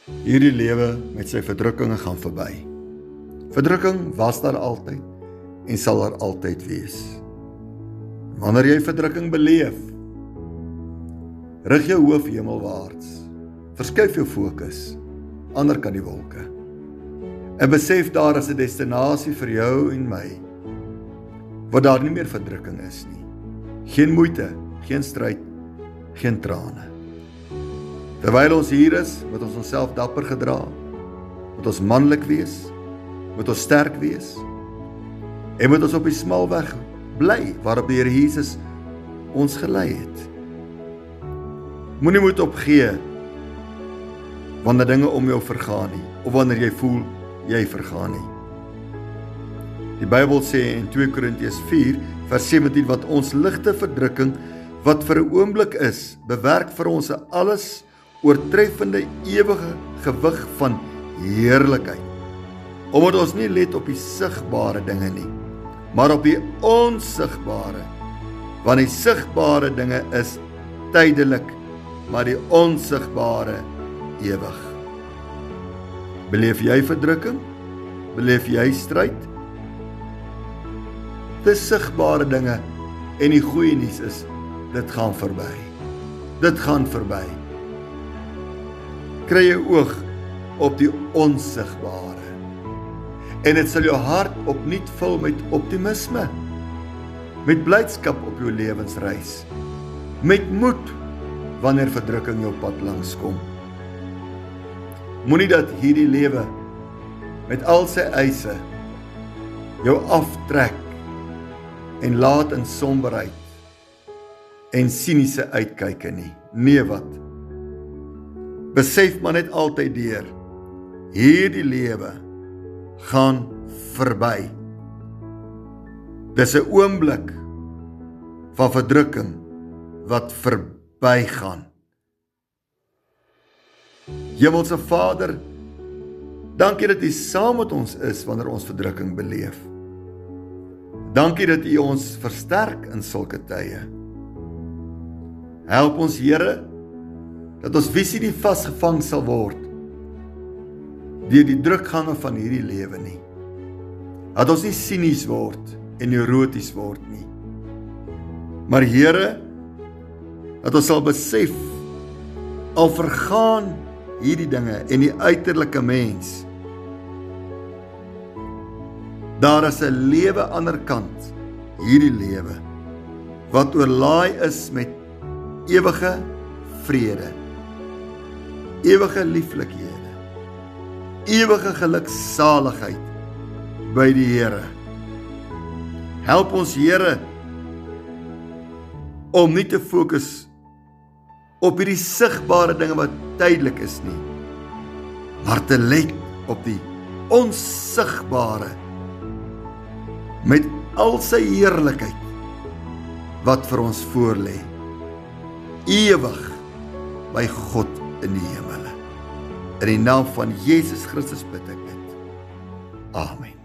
Hierdie lewe met sy verdrukkinge gaan verby. Verdrukking was daar altyd en sal daar altyd wees. Wanneer jy verdrukking beleef, rig jou hoof hemelwaarts, verskuif jou fokus, ander kan die wolke, en besef daar is 'n destinasie vir jou en my, waar daar nie meer verdrukking is nie. Geen moeite, geen stryd, geen trane. Terwyl ons hier is, moet ons onsself dapper gedra, moet ons manlik wees, moet ons sterk wees, en moet ons op die smalweg bly, waarop die Here Jesus ons gelei het. Moenie moed opgee, wanneer dinge om jou vergaan nie, of wanneer jy voel, jy vergaan nie. Die Bybel sê in 2 Korintiërs 4, vers 17, wat ons ligte verdrukking, wat vir 'n oomblik is, bewerk vir ons 'n alles oortreffende ewige gewig van heerlikheid. Omdat ons nie let op die sigbare dinge nie, maar op die onsigbare, want die sigbare dinge is tydelik, maar die onsigbare ewig. Beleef jy verdrukking? Beleef jy stryd? Dis sigbare dinge, en die goeie nuus is, dit gaan verby. Dit gaan verby. Kry jou oog op die onsigbare, en dit sal jou hart opnuut vul met optimisme, met blydskap op jou lewensreis, met moed wanneer verdrukking jou pad langs kom. Moenie dat hierdie lewe met al sy eise jou aftrek en laat in somberheid en siniese uitkyke nie. Nee wat. Besef maar net altyd deur, hierdie lewe gaan verby. Dis 'n oomblik van verdrukking wat verbygaan. Hemelse Vader, dankie dat U saam met ons is wanneer ons verdrukking beleef. Dankie dat U ons versterk in sulke tye. Help ons, Here, dat ons visie nie vasgevang sal word deur die drukgange van hierdie lewe nie. Dat ons nie sinies word en neuroties word nie. Maar Here, dat ons sal besef, al vergaan hierdie dinge en die uiterlike mens, daar is 'n lewe aan die ander kant, hierdie lewe, wat oorlaai is met ewige vrede, ewige lieflikhede, ewige geluksaligheid by die Here. Help ons, Here, om nie te fokus op hierdie sigbare dinge wat tydelik is nie, maar te let op die onsigbare, met al sy heerlikheid, wat vir ons voorlê, ewig by God in die hemele. In die naam van Jesus Christus bid ek dit. Amen.